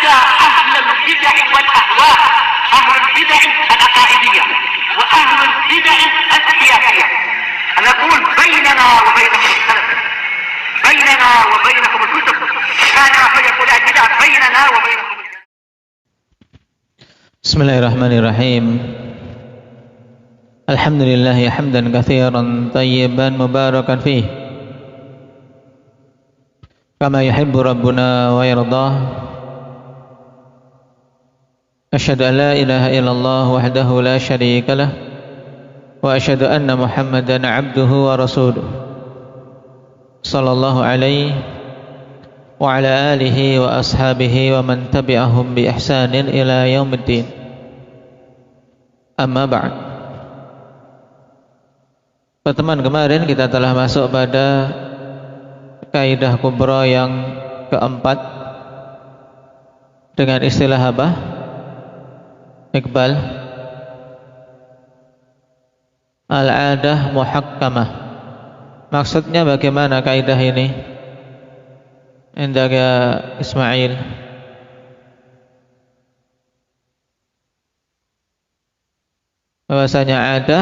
نتحدى أهل البدع والأهواء، أهل البدع العقائدية وأهل البدع السياسية. نقول بيننا وبينكم السلف، بيننا وبينكم الكتب، كان فيقول البدع بيننا وبينكم. Bismillahirrahmanirrahim. Alhamdulillah hamdan katsiran tayyiban mubarakan fih, kama yuhibbu rabbuna wa yardah. Asyhadu an la ilaha illallah wahdahu la syarika lah, wa asyhadu anna Muhammadan abduhu wa rasuluh. Sallallahu alaihi wa ala alihi wa ashabihi wa man tabi'ahum bi ihsanin ila yaumiddin. Amma ba'd. Pertemuan kemarin kita telah masuk pada kaidah kubra yang keempat dengan istilah apa? Iqbal, al-adah muhakkamah. Maksudnya bagaimana kaidah ini? Indaka Ismail. Bahwasanya ada.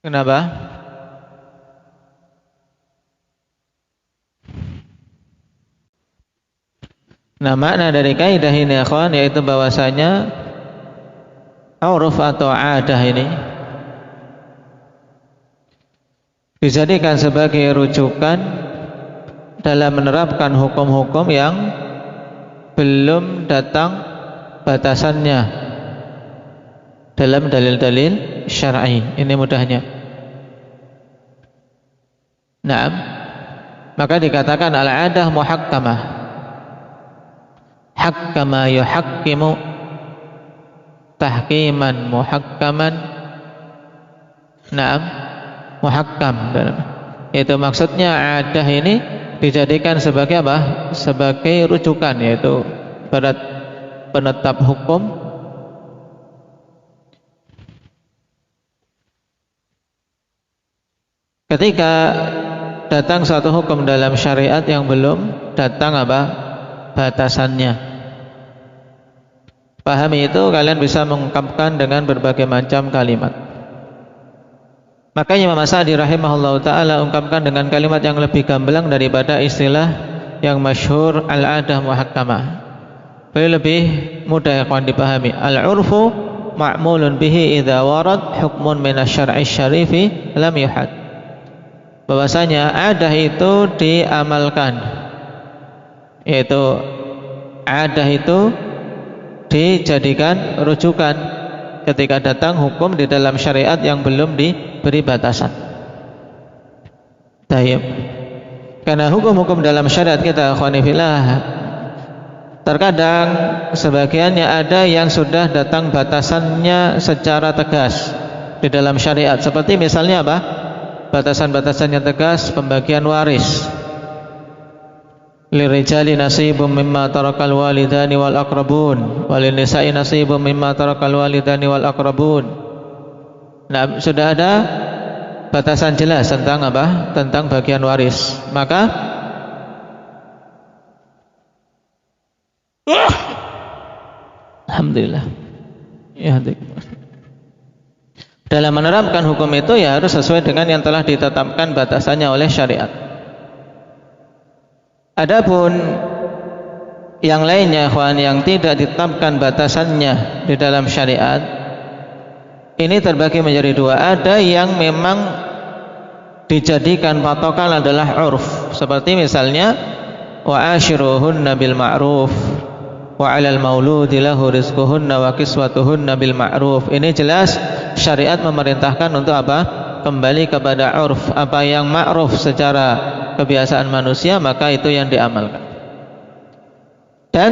Kenapa? Nah, makna dari kaidah ini akhwan, yaitu bahwasanya uruf atau adah ini dijadikan sebagai rujukan dalam menerapkan hukum-hukum yang belum datang batasannya dalam dalil-dalil syar'i. Ini mudahnya. Nah, maka dikatakan al-adah muhakkamah. Hakkama yuhakkimu tahkiman muhakkaman. Naam, muhakkam. Itu maksudnya adah ini dijadikan sebagai apa? Sebagai rujukan, yaitu pada penetap hukum ketika datang suatu hukum dalam syariat yang belum datang apa? Batasannya. Pahami itu, kalian bisa mengungkapkan dengan berbagai macam kalimat. Makanya Imam As-Sa'di rahimahullahu ta'ala ungkapkan dengan kalimat yang lebih gamblang daripada istilah yang masyhur al-adah muhakkamah. Lebih mudah ya kawan dipahami. Al-urfu ma'mulun bihi idza warad hukmun minasy-syar'i syarifi lam yuhad. Bahwasanya adah itu diamalkan, yaitu adah itu dijadikan rujukan ketika datang hukum di dalam syariat yang belum diberi batasan. Tayyib. Karena hukum-hukum dalam syariat kita khonifillah, terkadang sebagiannya ada yang sudah datang batasannya secara tegas di dalam syariat. Seperti misalnya apa? Batasan-batasan yang tegas pembagian waris. Lirijali nasibum mimma tarakal walidani wal aqrabun, walinisa'i nasibum mimma tarakal walidani wal aqrabun. Nah, sudah ada batasan jelas tentang apa? Tentang bagian waris. Maka alhamdulillah. Ya, dalam menerapkan hukum itu ya harus sesuai dengan yang telah ditetapkan batasannya oleh syariat. Adapun yang lainnya ikhwan, yang tidak ditetapkan batasannya di dalam syariat, ini terbagi menjadi dua. Ada yang memang dijadikan patokan adalah urf, seperti misalnya wa ashiruhunna bil ma'ruf wa 'alal mauludi lahu rizquhunna wa kiswatuhunna bil ma'ruf. Ini jelas syariat memerintahkan untuk apa? Kembali kepada urf. Apa yang ma'ruf secara kebiasaan manusia, maka itu yang diamalkan. Dan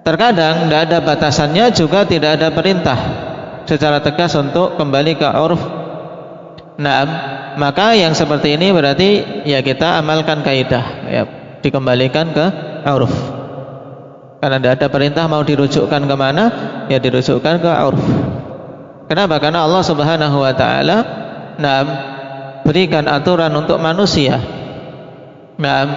terkadang tidak ada batasannya, juga tidak ada perintah secara tegas untuk kembali ke urf. Nah, maka yang seperti ini berarti ya kita amalkan kaidah, ya, dikembalikan ke urf. Karena tidak ada perintah mau dirujukkan kemana, ya dirujukkan ke urf. Kenapa? Karena Allah Subhanahu wa ta'ala berikan aturan untuk manusia Nah,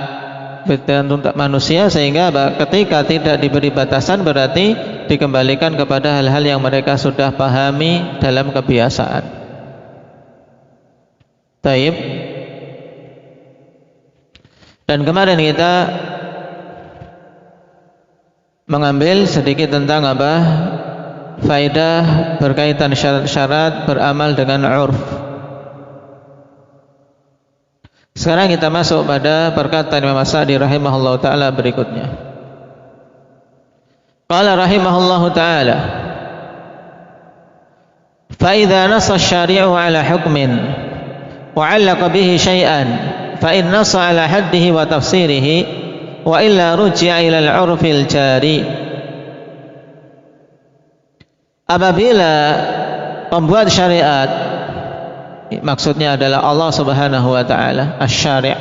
untuk manusia, sehingga ketika tidak diberi batasan berarti dikembalikan kepada hal-hal yang mereka sudah pahami dalam kebiasaan. Taib. Dan kemarin kita mengambil sedikit tentang apa? Faedah berkaitan syarat-syarat beramal dengan urf. Sekarang kita masuk pada perkataan Imam As-Sa'di rahimahullah ta'ala berikutnya. Qala rahimahullah ta'ala, فَإِذَا نَصَ الشَّارِعُ عَلَى حُكْمٍ وَعَلَّقَ بِهِ شَيْئًا فَإِنْ نَصَ عَلَى حَدِّهِ وَتَفْسِيرِهِ وَإِلَّا رُجِعَ إِلَى الْعُرْفِ الْجَارِي. Apabila pembuat syariat, maksudnya adalah Allah Subhanahu wa taala, asy-syari',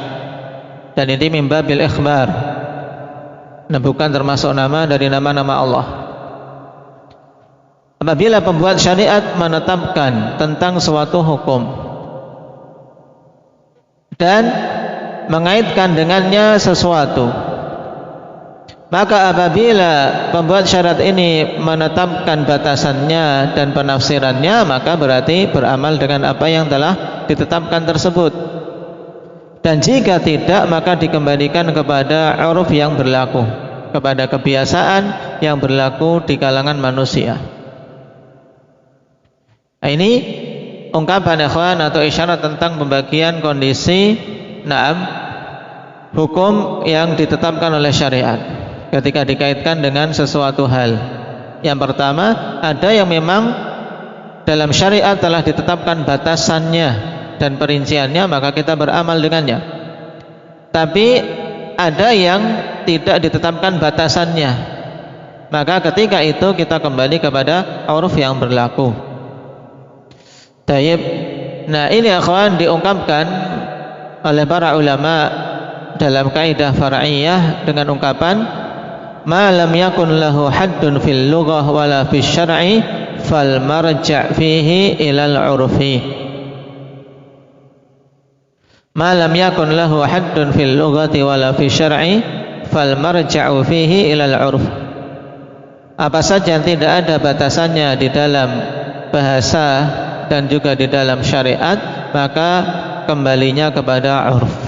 dan ini min babil ikhbar, nah, bukan termasuk nama dari nama-nama Allah. Apabila pembuat syariat menetapkan tentang suatu hukum dan mengaitkan dengannya sesuatu, maka apabila pembuat syarat ini menetapkan batasannya dan penafsirannya, maka berarti beramal dengan apa yang telah ditetapkan tersebut. Dan jika tidak, maka dikembalikan kepada uruf yang berlaku, kepada kebiasaan yang berlaku di kalangan manusia. Nah, ini ungkapan ikhwan atau isyarat tentang pembagian kondisi hukum yang ditetapkan oleh syariat ketika dikaitkan dengan sesuatu hal. Yang pertama, ada yang memang dalam syariat telah ditetapkan batasannya dan perinciannya, maka kita beramal dengannya. Tapi ada yang tidak ditetapkan batasannya, maka ketika itu kita kembali kepada uruf yang berlaku. Taib. Nah, ini akhwan diungkapkan oleh para ulama dalam kaidah far'iyah dengan ungkapan ma lam yakun lahu haddun fil lughah wala fis syar'i fal marja' fihi ilal 'urfi. Ma lam yakun lahu haddun fil lughati wala fis syar'i fal marja'u fihi ilal 'urf. Apa saja yang tidak ada batasannya di dalam bahasa dan juga di dalam syariat, maka kembalinya kepada 'urf.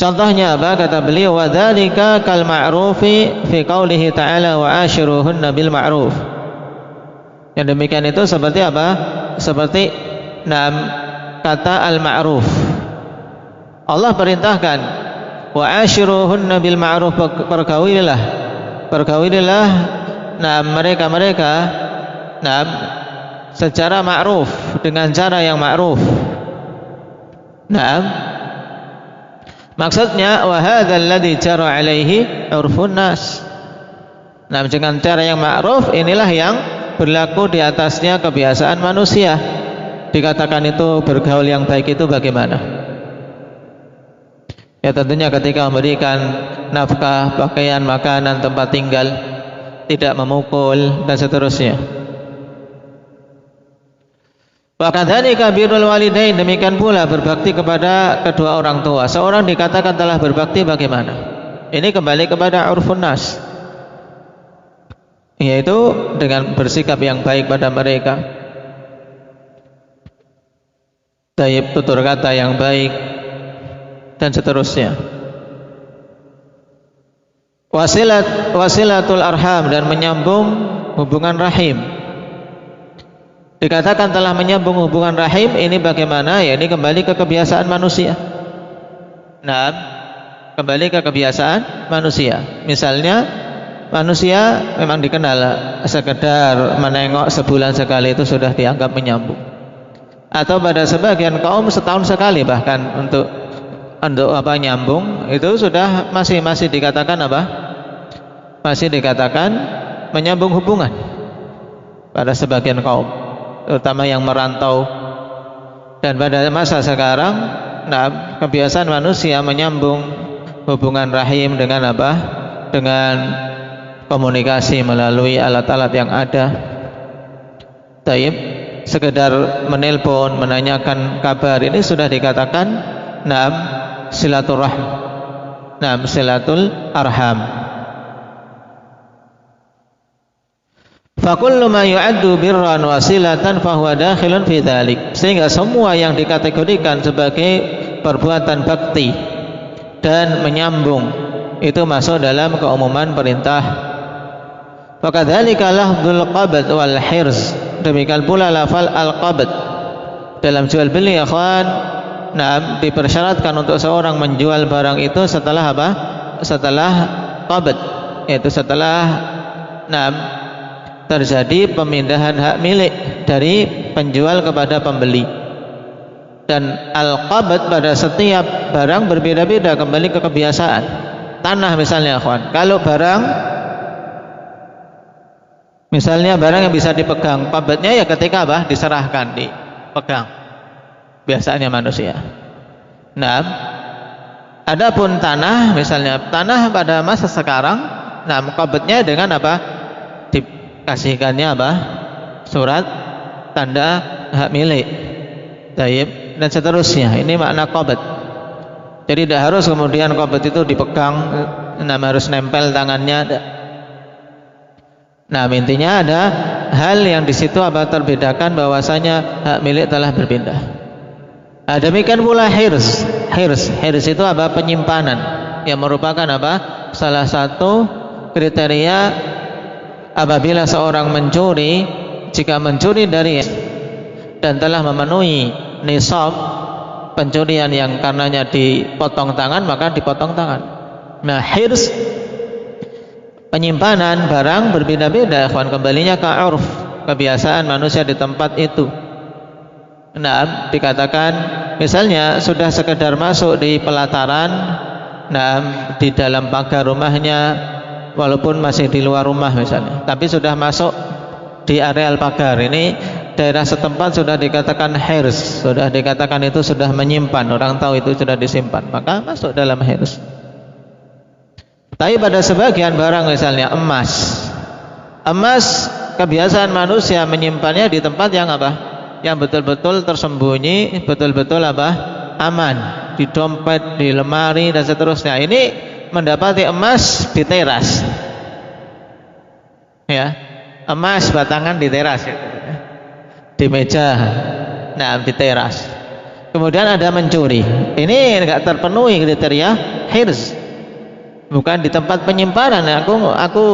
Contohnya apa? Kata beliau, wa dzalika kal ma'rufi fi qoulihi ta'ala wa ashiruhunna bil ma'ruf. Yang demikian itu seperti apa? Seperti kata al ma'ruf. Allah perintahkan wa ashiruhunna bil ma'ruf, pergaulilah mereka secara ma'ruf, dengan cara yang ma'ruf. Maksudnya wa hadzal ladzi jara alaihi urfun nas. Dengan cara yang ma'ruf, inilah yang berlaku di atasnya kebiasaan manusia. Dikatakan itu bergaul yang baik itu bagaimana? Ya tentunya ketika memberikan nafkah, pakaian, makanan, tempat tinggal, tidak memukul dan seterusnya. Wa kadzalika birrul walidain, demikian pula berbakti kepada kedua orang tua. Seorang dikatakan telah berbakti bagaimana? Ini kembali kepada urfun nas, yaitu dengan bersikap yang baik pada mereka, taib, tutur kata yang baik dan seterusnya. Wasilatul arham, dan menyambung hubungan rahim. Dikatakan telah menyambung hubungan rahim, ini bagaimana? Ya, ini kembali ke kebiasaan manusia. Kembali ke kebiasaan manusia. Misalnya manusia memang dikenal sekedar menengok sebulan sekali itu sudah dianggap menyambung. Atau pada sebagian kaum setahun sekali bahkan untuk nyambung itu sudah masih dikatakan apa? Masih dikatakan menyambung hubungan pada sebagian kaum, terutama yang merantau. Dan pada masa sekarang, kebiasaan manusia menyambung hubungan rahim dengan apa? Dengan komunikasi melalui alat-alat yang ada. Taib. sekedar menelpon, menanyakan kabar, ini sudah dikatakan na'am silaturahim, na'am silatul arham. Fakullu ma yu'addu birran wa silatan fahuwa dakhilun fi dzalik. Sehingga semua yang dikategorikan sebagai perbuatan bakti dan menyambung itu masuk dalam keumuman perintah. Fakadzalika lafdzul qabd wal hirz. Demikian pula lafal al-qabd. Dalam jual beli ya kawan, nah dipersyaratkan untuk seorang menjual barang itu setelah apa? Setelah qabd, yaitu setelah terjadi pemindahan hak milik dari penjual kepada pembeli. Dan al-qabd pada setiap barang berbeda-beda, kembali ke kebiasaan. Tanah misalnya kawan, kalau barang misalnya barang yang bisa dipegang, qabdnya ya ketika apa? Diserahkan, dipegang. Biasanya manusia. Nah, adapun tanah misalnya, tanah pada masa sekarang, nah qabdnya dengan apa? Kasihkannya apa? Surat tanda hak milik, taib, dan seterusnya. Ini makna qabd. Jadi tidak harus kemudian qabd itu dipegang, harus nempel tangannya. Nah intinya ada hal yang di situ apa terbedakan bahwasanya hak milik telah berpindah. Nah, demikian pula hirs. Hirs itu apa? Penyimpanan, yang merupakan apa? Salah satu kriteria apabila seorang mencuri, jika mencuri dari dan telah memenuhi nisab pencurian yang karenanya dipotong tangan, maka dipotong tangan. Nah, hirs penyimpanan barang berbeda-beda, kawan, kembalinya ke urf, kebiasaan manusia di tempat itu. Nah, dikatakan misalnya sudah sekedar masuk di pelataran, nah di dalam pagar rumahnya, walaupun masih di luar rumah misalnya, tapi sudah masuk di areal pagar, ini daerah setempat sudah dikatakan hirs, sudah dikatakan itu sudah menyimpan, orang tahu itu sudah disimpan, maka masuk dalam hirs. Tapi pada sebagian barang misalnya emas kebiasaan manusia menyimpannya di tempat yang apa? Yang betul-betul tersembunyi, betul-betul apa? Aman, di dompet, di lemari dan seterusnya. Ini mendapati emas di teras, ya, emas batangan di teras, ya, di meja, nah di teras. Kemudian ada mencuri, ini enggak terpenuhi kriteria hirs, bukan di tempat penyimpanan. Aku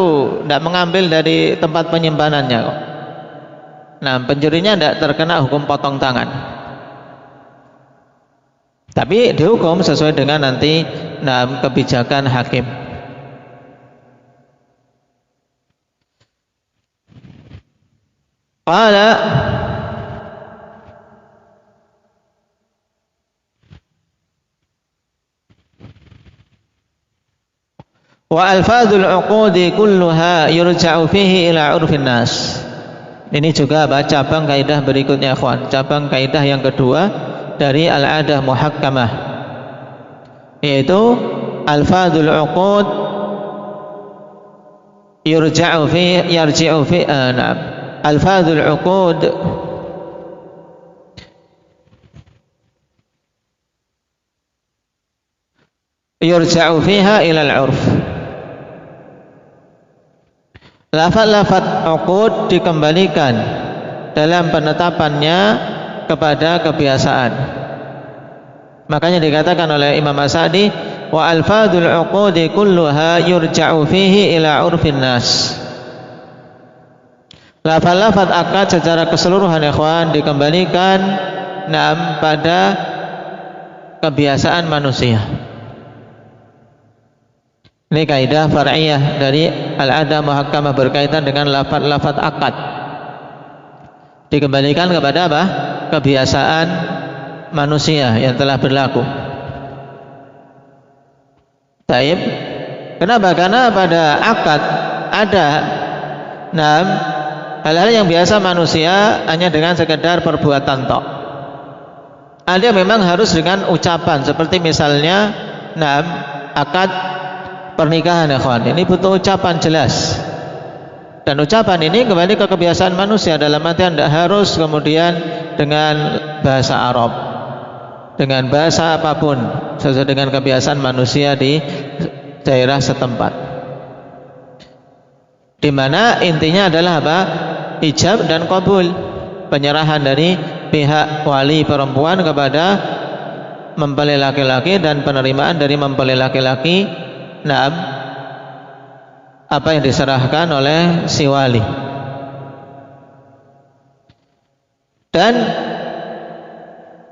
enggak mengambil dari tempat penyimpanannya kok. Nah, pencurinya enggak terkena hukum potong tangan, tapi dihukum sesuai dengan nanti kebijakan hakim. Qala wa alfadzul uqudi kulluha yurja'u fihi ila 'urfin nas. Ini juga cabang kaidah berikutnya, ikhwan. Cabang kaidah yang kedua dari al-'adah muhakkamah, yaitu alfadzul uqud yarji'u fi alfadzul uqud yurja'u fiha ila al-'urf. Lafaz-lafaz uqud dikembalikan dalam penetapannya kepada kebiasaan. Makanya dikatakan oleh Imam As-Sa'di, wa alfadzul uqudi kulluha yurja'u fihi ila 'urfin nas. Lafaz-lafaz akad secara keseluruhan, ikhwan, dikembalikan pada kebiasaan manusia. Ini kaidah far'iyah dari al-'adah muhakkamah berkaitan dengan lafaz-lafaz akad. Dikembalikan kepada apa? Kebiasaan manusia yang telah berlaku. Taib. Kenapa? Karena pada akad ada hal-hal yang biasa manusia hanya dengan sekedar perbuatan tok. Ada memang harus dengan ucapan, seperti misalnya akad pernikahan, ya kawan. Ini butuh ucapan jelas. Dan ucapan ini kembali ke kebiasaan manusia, dalam artian tidak harus kemudian dengan bahasa Arab, dengan bahasa apapun, sesuai dengan kebiasaan manusia di daerah setempat, di mana intinya adalah apa? Ijab dan qabul, penyerahan dari pihak wali perempuan kepada mempelai laki-laki dan penerimaan dari mempelai laki-laki apa yang diserahkan oleh si wali. Dan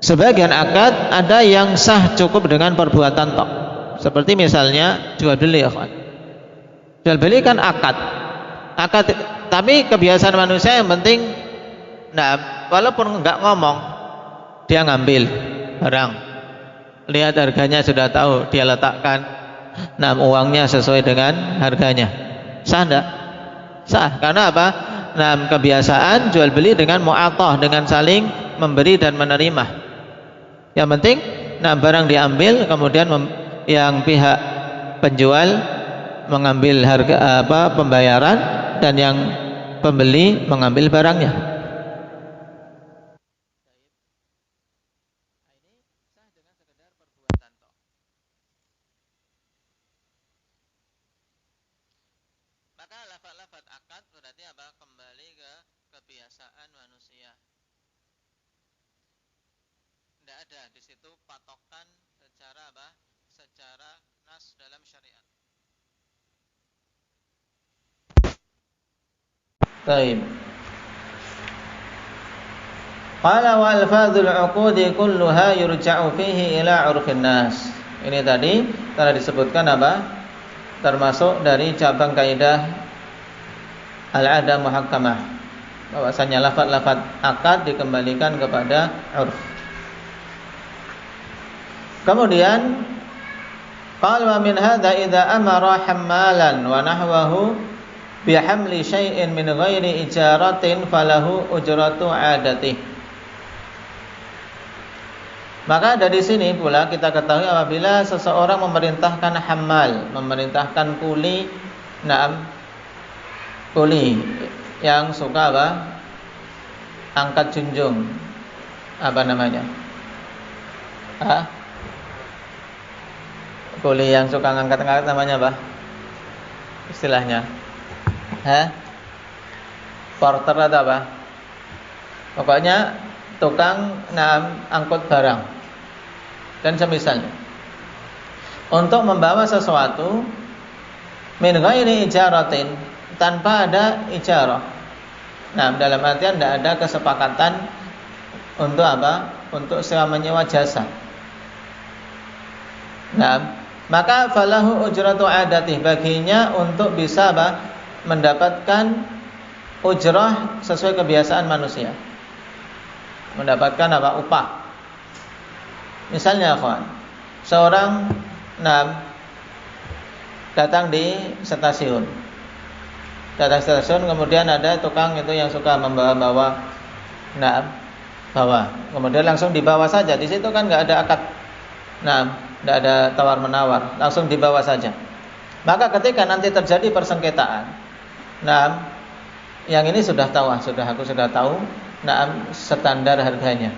sebagian akad ada yang sah cukup dengan perbuatan tok. Seperti misalnya jual beli, ya kawan. Jual beli kan akad, tapi kebiasaan manusia yang penting, walaupun nggak ngomong, dia ngambil barang, lihat harganya sudah tahu, dia letakkan, uangnya sesuai dengan harganya. Sah enggak? Sah, karena apa? Kebiasaan jual beli dengan mu'athah, dengan saling memberi dan menerima. Yang penting barang diambil, kemudian yang pihak penjual mengambil harga pembayaran, dan yang pembeli mengambil barangnya. Maka lafaz akad berarti apa? Kembali ke kebiasaan manusia. Tidak ada di situ patokan secara apa? Secara nas dalam syariat. Baik. Qala wa alfadzul 'uqudi kulluha yurja'u fihi ila 'urfin nas. Ini tadi telah disebutkan apa? Termasuk dari cabang kaidah al-'adah muhakkamah, bahwasanya lafaz-lafaz akad dikembalikan kepada 'urf. Kemudian qala wa min hadza idza amara hammalan wa nahwahu bihamli syai'in min ghairi ijaratin falahu ujratu 'adatihi. Maka dari sini pula kita ketahui apabila seseorang memerintahkan hammal, memerintahkan kuli, kuli yang suka apa? Angkat junjung, apa namanya? Kuli yang suka angkat-angkat namanya apa? Istilahnya? Porter atau apa? Pokoknya tukang angkut barang dan semisalnya, untuk membawa sesuatu min ghairi ijaratin, tanpa ada ijarah. Dalam artian tidak ada kesepakatan untuk apa? Untuk sewa menyewa jasa. Maka falahu ujratu 'adatih, baginya untuk bisa apa? Mendapatkan ujrah sesuai kebiasaan manusia, mendapatkan apa? Upah. Misalnya kawan, seorang datang di stasiun, kemudian ada tukang itu yang suka membawa kemudian langsung dibawa saja. Di situ kan nggak ada akad, tidak ada tawar menawar, langsung dibawa saja. Maka ketika nanti terjadi persengketaan, yang ini aku sudah tahu standar harganya.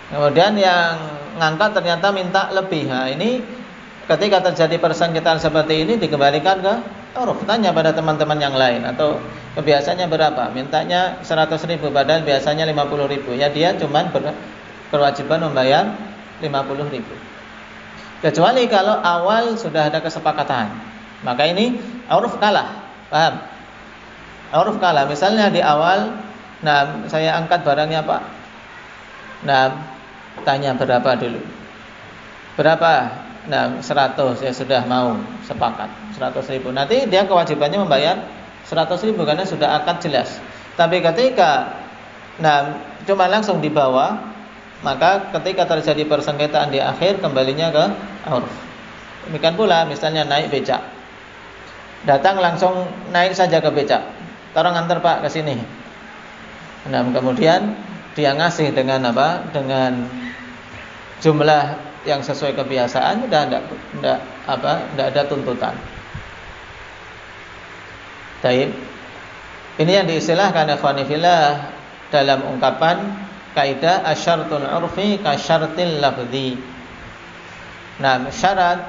Kemudian yang ngangkat ternyata minta lebih. Ini ketika terjadi persengketaan seperti ini dikembalikan ke uruf. Tanya pada teman-teman yang lain, atau kebiasaannya berapa? Mintanya 100.000 padahal biasanya 50.000. Ya dia cuman berkewajiban membayar 50.000. Kecuali kalau awal sudah ada kesepakatan, maka ini uruf kalah. Paham? Uruf kalah. Misalnya di awal, saya angkat barangnya Pak. Tanya berapa dulu? Berapa? 100, ya sudah mau sepakat 100.000. Nanti dia kewajibannya membayar 100.000 karena sudah akad jelas. Tapi ketika cuma langsung dibawa, maka ketika terjadi persengketaan di akhir, kembalinya ke urf. Demikian pula misalnya naik becak. Datang langsung naik saja ke becak. Tolong antar Pak ke sini. Kemudian dia ngasih dengan apa? Dengan jumlah yang sesuai kebiasaan, tidak ada tuntutan. Baik. Ini yang diistilahkan ikhwani fillah dalam ungkapan kaidah asyartul urfi kasyartil lafzi. Nah, syarat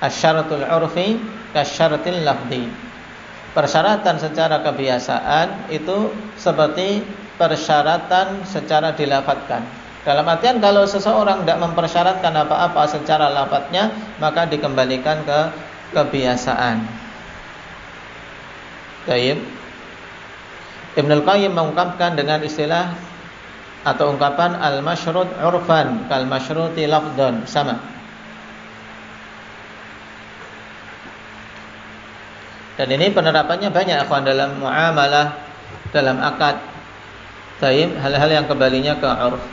asyaratul urfi kasyaratil lafzi. Persyaratan secara kebiasaan itu seperti persyaratan secara dilafadzkan. Dalam artian kalau seseorang tidak mempersyaratkan apa-apa secara lafadznya, maka dikembalikan ke kebiasaan. Baik. Ibnul Qayyim mengungkapkan dengan istilah atau ungkapan al-masyrut urfan kal masyruti lafdhan, sama. Dan ini penerapannya banyak akhwan dalam muamalah, dalam akad. Baik, hal-hal yang kembalinya ke urf.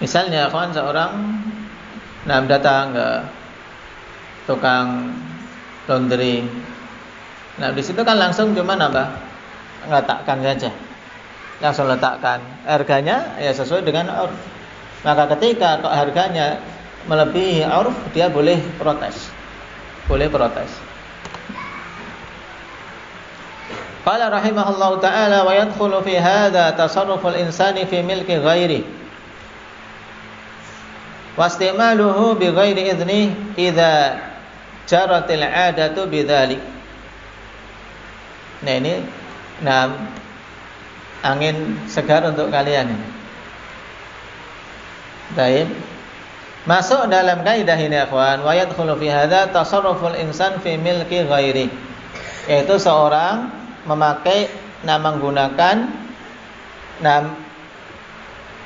Misalnya akhwan seorang datang ke tukang laundry. Nah, di situ kan langsung cuma letakkan saja. Langsung letakkan. Harganya ya sesuai dengan urf. Maka ketika harganya melebihi urf, dia boleh protes. Boleh protes. Qala rahimahullahu taala wa yadkhulu fi hadza tasarruful insani fi milki ghairi. Wastimaluhu bi ghairi idzni idza jaratil 'adatu bidzalik. Nah, ini angin segar untuk kalian ini. Baik. Masuk dalam kaidah ini akhwan, wa yadkhulu fi hadza tasarruful insan fi milki ghairi. Yaitu seorang memakai menggunakan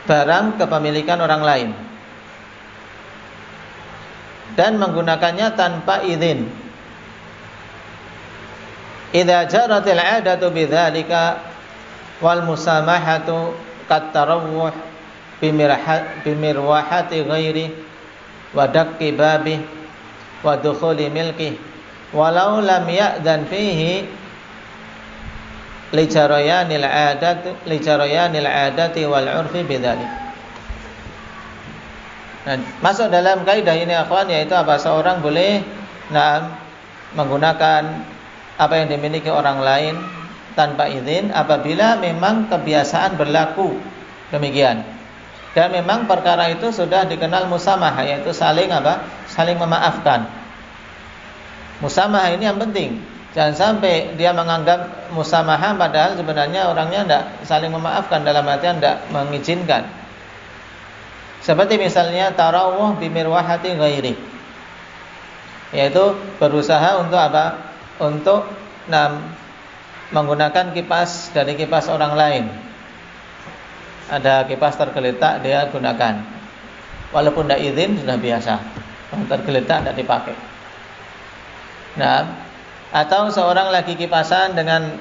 barang kepemilikan orang lain dan menggunakannya tanpa izin. Idza jaratil 'adatu bidzalika wal musamahatu kat tarawwuh bimirwahati ghairi wa daqqi babi wa dukhuli milki walau lam ya'dan fihi lijarayanil 'adati wal 'urfi bidzalik. Nah, masuk dalam kaidah ini akhwan, yaitu apa? Seorang boleh menggunakan apa yang dimiliki orang lain tanpa izin apabila memang kebiasaan berlaku demikian. Dan memang perkara itu sudah dikenal musamahah, yaitu saling memaafkan. Musamahah ini yang penting. Jangan sampai dia menganggap musamahah padahal sebenarnya orangnya tidak saling memaafkan, dalam artian tidak mengizinkan. Seperti misalnya tarawuh bimirwahati ghairi, yaitu berusaha untuk apa? Untuk menggunakan kipas dari kipas orang lain. Ada kipas tergeletak, dia gunakan. Walaupun tidak izin, sudah biasa. Tergeletak tidak dipakai. Nah, atau seorang lagi kipasan dengan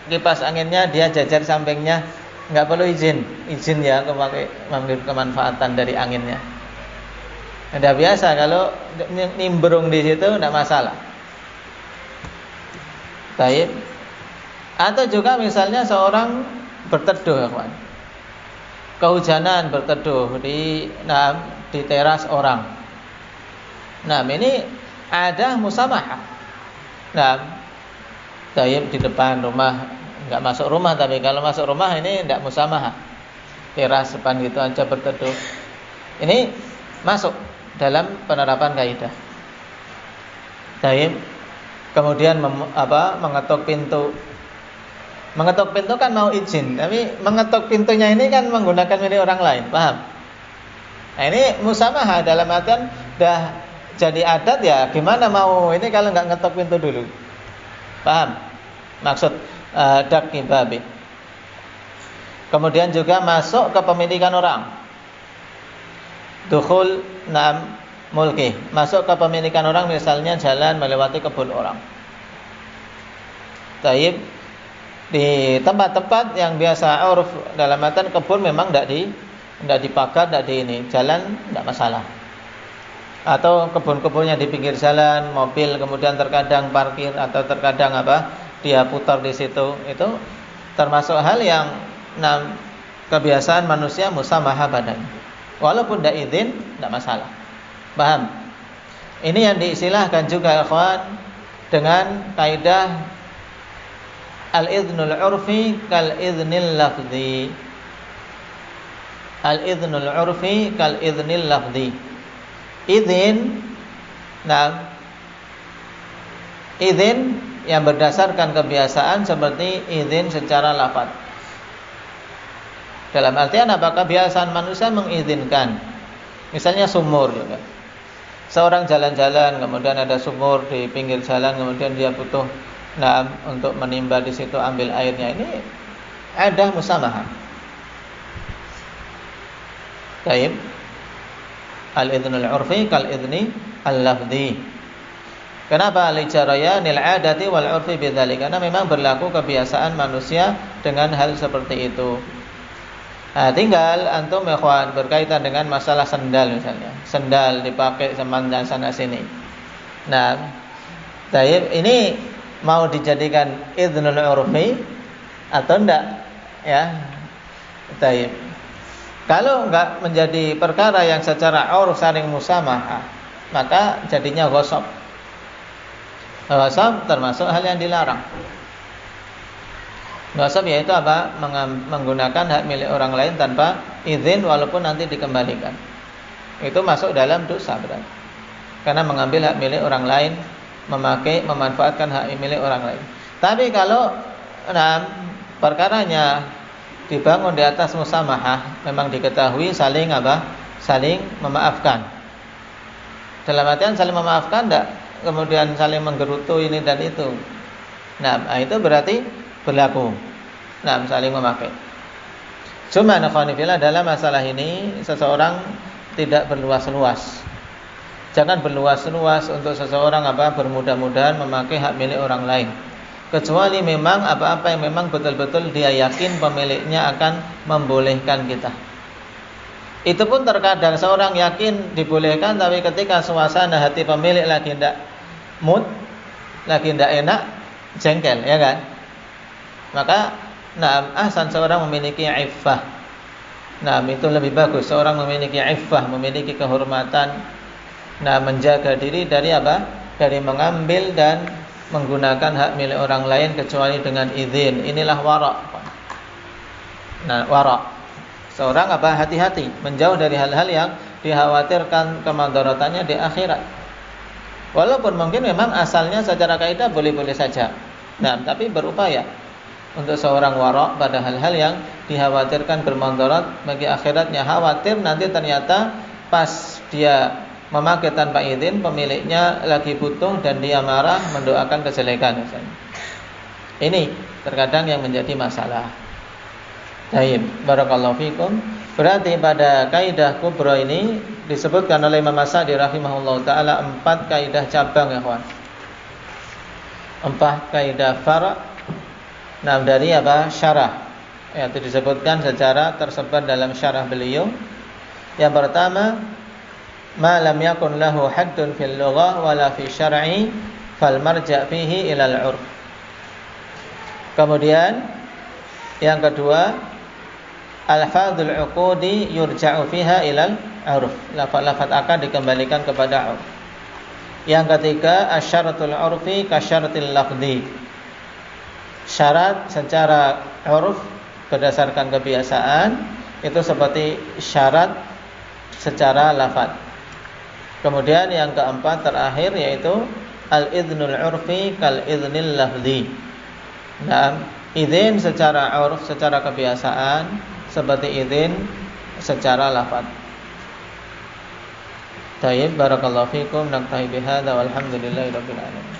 kipas anginnya, dia jajar sampingnya, nggak perlu izin ya mengambil kemanfaatan dari anginnya. Udah biasa, kalau nimbrung di situ tidak masalah. Baik. Atau juga misalnya seorang berteduh, kawan. Kehujanan berteduh di teras orang. Nah, ini ada musamahah. Nah, baik, di depan rumah. Enggak masuk rumah, tapi kalau masuk rumah ini tidak musamahah. Teras depan gitu aja berteduh. Ini masuk dalam penerapan kaidah. Baik. Kemudian mengetuk pintu. Mengetuk pintu kan mau izin, tapi mengetuk pintunya ini kan menggunakan milik orang lain, paham? Nah, ini musamahah dalam artian dah jadi adat ya, gimana mau ini kalau enggak ngetuk pintu dulu. Paham? Maksud daqqi babi. Kemudian juga masuk ke pemilikan orang. Dukhul mulki, masuk ke pemilikan orang, misalnya jalan melewati kebun orang. Taib, di tempat-tempat yang biasa uruf dalam artian kebun memang tidak dipagar, tidak di ini, jalan tidak masalah. Atau kebun-kebunnya di pinggir jalan, mobil kemudian terkadang parkir atau terkadang dia putar di situ, itu termasuk hal yang kebiasaan manusia musamahah badan. Walaupun tidak izin, tidak masalah. Paham? Ini yang diistilahkan juga ikhwan dengan kaidah al-idznul urfi kal idznil lafzi. Al-idznul urfi kal idznil lafzi. Izin, nah, izin yang berdasarkan kebiasaan seperti izin secara lafaz. Dalam artian apakah kebiasaan manusia mengizinkan? Misalnya sumur juga. Seorang jalan-jalan, kemudian ada sumur di pinggir jalan, kemudian dia butuh untuk menimba di situ, ambil airnya. Ini ada musamahah. Baik. Al-idznul urfi kal idzni al-lafzi. Kenapa al-ijarayanil 'adati wal 'urfi bidzalik? Karena memang berlaku kebiasaan manusia dengan hal seperti itu. Nah, tinggal antum ikhwan berkaitan dengan masalah sendal misalnya. Sendal dipakai sepanjang sana sini. Nah, taib ini mau dijadikan idznul urfi atau enggak? Ya. Taib. Kalau enggak menjadi perkara yang secara urf saling musamahah, maka jadinya ghasab. Ghasab termasuk hal yang dilarang. Ghasab yaitu apa? Menggunakan hak milik orang lain tanpa izin walaupun nanti dikembalikan. Itu masuk dalam dosa berarti. Karena mengambil hak milik orang lain, memanfaatkan hak milik orang lain. Tapi kalau perkaranya dibangun di atas musamahah, memang diketahui saling apa? Saling memaafkan. Dalam artian saling memaafkan enggak? Kemudian saling menggerutu ini dan itu. Nah, itu berarti berlaku. Nah, saling memakai. Cuma nakhwanifillah dalam masalah ini seseorang tidak berluas-luas. Jangan berluas-luas untuk seseorang bermudah-mudahan memakai hak milik orang lain. Kecuali memang apa-apa yang memang betul-betul dia yakin pemiliknya akan membolehkan kita. Itu pun terkadang seorang yakin dibolehkan, tapi ketika suasana hati pemilik lagi tidak mood, lagi tidak enak, jengkel, ya kan? Maka ahsan seorang memiliki iffah. Itu lebih bagus seorang memiliki iffah, memiliki kehormatan. Menjaga diri dari apa? Dari mengambil dan menggunakan hak milik orang lain kecuali dengan izin. Inilah wara'. Wara'. Seorang hati-hati, menjauh dari hal-hal yang dikhawatirkan kemadaratannya di akhirat. Walaupun mungkin memang asalnya secara kaidah boleh-boleh saja. Tapi berupaya untuk seorang wara' pada hal-hal yang dikhawatirkan bermadarat bagi akhiratnya. Khawatir nanti ternyata pas dia memakai tanpa izin, pemiliknya lagi butuh dan dia marah, mendoakan kejelekan misalnya. Ini terkadang yang menjadi masalah. Baik, barakallahu fikum. Berarti pada kaidah kubra ini disebutkan oleh Imam As-Sa'di rahimahullah taala 4 kaidah cabang ya kawan. 4 kaidah far'. Dari syarah. Itu disebutkan secara tersebar dalam syarah beliau. Yang pertama, ma lam yakun lahu haddun fil lughah wala fi syar'i fal marja' fihi ila al-'urf. Kemudian yang kedua, al-fadhul 'uqudi yurja'u fiha ila al-'urf. Lafaz-lafaz akad dikembalikan kepada 'urf. Yang ketiga, asyaratul 'urfi kasyaratil lafzi. Syarat secara 'urf berdasarkan kebiasaan itu seperti syarat secara lafaz. Kemudian yang keempat terakhir yaitu al-idznul 'urfi kal idznil lafzi. Izin secara 'urf, secara kebiasaan seperti izin secara lafaz. Baik, barakallahu fikum. Naktahi bihadza walhamdulillahirabbil alamin.